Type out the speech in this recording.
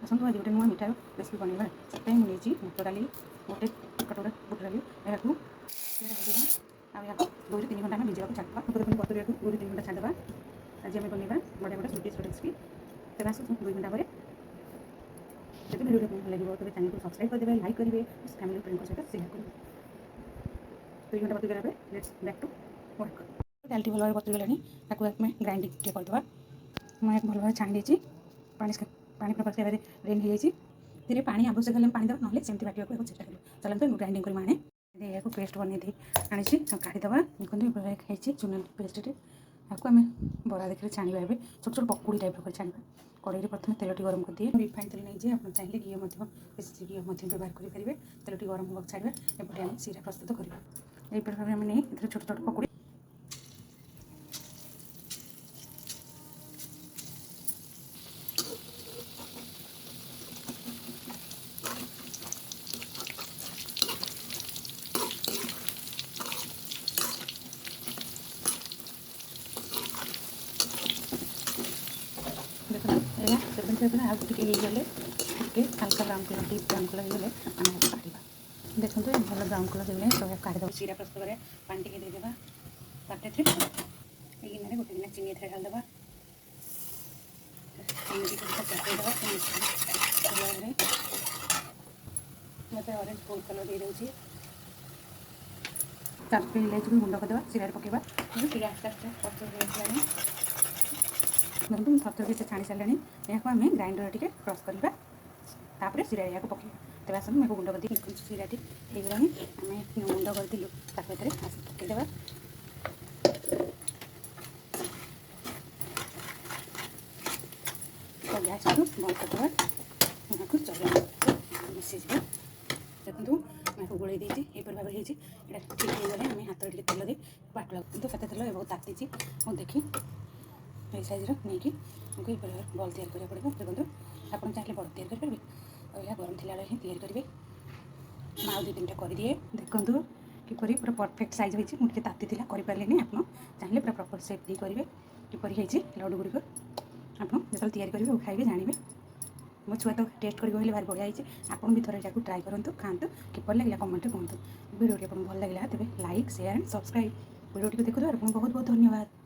ଆସନ୍ତୁ ଆଜି ଗୋଟେ ନୂଆ ମିଠାର ରେସିପି ବନେଇବା। ସେଥିପାଇଁ ମୁଁ ନେଇଛି ବୁଟ ଡାଲି, ଗୋଟେ କଟୋରା ବୁଟ ଡାଲି। ଏହାକୁ ଆଉ ଏହାକୁ 2 ରୁ 3 ଘଣ୍ଟା ଆମେ ଭିଜିବାକୁ ଛାଡ଼ିଦେବା। ବତୁରିବାକୁ 2 ରୁ 3 ଘଣ୍ଟା ଛାଡ଼ିଦେବା। ଆଜି ଆମେ ବନେଇବା ବଢ଼ିଆ ବଢ଼ିଆ ସ୍ୱଦିଷ୍ଟ ରେସିପି। ତେବେ ଆସନ୍ତୁ 2 ଘଣ୍ଟା ପରେ ଯଦି ଭିଡ଼ିଓଟି ଆପଣଙ୍କୁ ଭଲ ଲାଗିବ ତେବେ ଚ୍ୟାନେଲକୁ ସବସ୍କ୍ରାଇବ୍ କରିଦେବେ, ଲାଇକ୍ କରିବେ, ଫ୍ୟାମିଲି ଫ୍ରେଣ୍ଡଙ୍କ ସହିତ ସେୟାର କରିବେ। 2 ଘଣ୍ଟା ବତୁରିଗଲା ପରେ ଲେଟ୍ସ ବ୍ୟାକ୍ ଟୁ ୱାର୍କ। ଡାଲିଟି ଭଲ ଭାବରେ ବତୁରିଗଲାଣି, ତାକୁ ଆମେ ଗ୍ରାଇଣ୍ଡିଂ ଟିକେ କରିଦେବା। ମୁଁ ଏହାକୁ ଭଲ ଭାବରେ ଛାଣି ଦେଇଛି। ପାଣି ପୁରା ପରିଷ୍କାର ଡ୍ରେନ୍ ହେଇଯାଇଛି। ଏଥିରେ ପାଣି ଆବଶ୍ୟକ ହେଲେ ପାଣି ଦେବା, ନହେଲେ ସେମିତି ବାଟିବାକୁ ଏହାକୁ ଚେଷ୍ଟା କରିବ। ଚାଲନ୍ତୁ ମୁଁ ଗ୍ରାଇଣ୍ଡିଂ କରି ଆଣେ। ଏହାକୁ ପେଷ୍ଟ ବନେଇ ଦେଇ ଆଣିଛି, କାଢ଼ିଦେବା। ଦେଖନ୍ତୁ ଏଭଳି ହେଇଛି ଚୁନା ପେଷ୍ଟଟେ। ଏହାକୁ ଆମେ ବରା ଦେଖିଲେ ଛାଣିବା। ଏବେ ଛୋଟ ଛୋଟ ପକୁଡ଼ି ଟାଇପ୍ର କରି ଛାଣିବା। କଡ଼େଇରେ ପ୍ରଥମେ ତେଲଟି ଗରମ କରିଦିଏ। ରିଫାଇନ୍ ତେଲ ନେଇଛି, ଆପଣ ଚାହିଁଲେ ଘିଅ ମଧ୍ୟ ଘିଅ ମଧ୍ୟ ବ୍ୟବହାର କରିପାରିବେ। ତେଲଟି ଗରମ ହେବାକୁ ଛାଡ଼ିବା। ଏପଟେ ଆମେ ସିରା ପ୍ରସ୍ତୁତ କରିବା। ଏହିପରି ଭାବରେ ଆମେ ନେଇ ଏଥିରେ ଛୋଟ ଛୋଟ ପକୁଡ଼ି देखो ये सेवन सेवन आ टिके ହେଇଗଲେ ଟିକେ ହାଲକା brown colour deep brown colour ହେଇଗଲେ ଆମେ ଏହାକୁ କାଢ଼ିବା। ଦେଖନ୍ତୁ ଭଲ ବ୍ରାଉନ୍ କଲର୍ ହେଇଗଲେ ସବୁ କାଢ଼ିଦେବା। ସିରା ପ୍ରସ୍ତୁତ କରିବା। ପାଣି ଟିକେ ଦେଇଦେବା। ତାପରେ ଏଥିରେ এই ଗିନାରେ ଗୋଟେ ଗିନା ଚିନି ଏଥିରେ ଢାଳିଦେବା। ଚିନି ଟିକେ ପକାଇଦେବା। ଭାବରେ ମୋତେ ଅରେଞ୍ଜ ଫୁଡ୍ କଲର୍ ଦେଇଦେଉଛି। ତାପରେ ଇଲାଇଚିକୁ ଗୁଣ୍ଡ କରିଦେବା। ସିରାରେ ପକାଇବା। ସିରା ଆସ୍ତେ ଆସ୍ତେ ପ୍ରସ୍ତୁତ ହେଇଗଲାଣି। ଦେଖନ୍ତୁ ମୁଁ ଥରଥର ସେ ଛାଣି ସାରିଲାଣି। ଏହାକୁ ଆମେ ଗ୍ରାଇଣ୍ଡର ଟିକେ କ୍ରସ୍ କରିବା। ତାପରେ ସିରା ଏହାକୁ ପକାଇବା। ତେବେ ଆସନ୍ତୁ ମୁଁ ଗୁଣ୍ଡ କରିଦେଇ ସିରାଟି ହେଇଗଲାଣି। ଆମେ ଗୁଣ୍ଡ କରିଥିଲୁ ତାକୁ ଏଥିରେ ପକାଇଦେବା। ଗ୍ୟାସକୁ ବନ୍ଦ କରିଦେବା। ଏହାକୁ ଚଲେଇବା ମିଶିଯିବ। ଦେଖନ୍ତୁ ମୁଁ ଏହାକୁ ଗୋଳେଇ ଦେଇଛି। ଏହିପରି ଭାବରେ ହେଇଛି। ଏଇଟା ଠିକ୍ ହେଇଗଲେ ଆମେ ହାତରେ ଟିକେ ତେଲ ଦେଇ ବାଟିବା। କିନ୍ତୁ କେତେ ତେଲ ଏବେ ତାତିଛି ମୁଁ ଦେଖି এই ସାଇଜ୍ର ନେଇକି ଆମକୁ ଏହିପରି ଭାବରେ ବଲ୍ ତିଆରି କରିବାକୁ ପଡ଼ିବ। ଦେଖନ୍ତୁ ଆପଣ ଚାହିଁଲେ ବଡ଼ ତିଆରି କରିପାରିବେ, ଆଉ ଏହା ଗରମ ଥିଲାବେଳେ ହିଁ ତିଆରି କରିବେ। ମୁଁ ଆଉ 2-3ଟା କରିଦିଏ। ଦେଖନ୍ତୁ କିପରି ପୁରା ପରଫେକ୍ଟ ସାଇଜ୍ ହେଇଛି। ମୁଁ ଟିକେ ତାତିଥିଲା କରିପାରିଲିନି। ଆପଣ ଚାହିଁଲେ ପୁରା ପ୍ରପର ସେପ୍ ଦେଇ କରିବେ। କିପରି ହେଇଛି ଲଡ଼ୁ ଗୁଡ଼ିକ ଆପଣ ଯେତେବେଳେ ତିଆରି କରିବେ ଆଉ ଖାଇବେ ଜାଣିବେ। ମୋ ଛୁଆ ତ ଟେଷ୍ଟ କରି କହିଲେ ଭାରି ବଢ଼ିଆ ହେଇଛି। ଆପଣ ବି ଥରେ ଏଟାକୁ ଟ୍ରାଏ କରନ୍ତୁ, ଖାଆନ୍ତୁ। କିପରି ଲାଗିଲା କମେଣ୍ଟରେ କୁହନ୍ତୁ। ଭିଡ଼ିଓଟି ଆପଣଙ୍କୁ ଭଲ ଲାଗିଲା ତେବେ ଲାଇକ୍, ସେୟାର ଆଣ୍ଡ ସବସ୍କ୍ରାଇବ୍। ଭିଡ଼ିଓଟିକୁ ଦେଖୁଥିବାରୁ ଆପଣଙ୍କୁ ବହୁତ ବହୁତ ଧନ୍ୟବାଦ।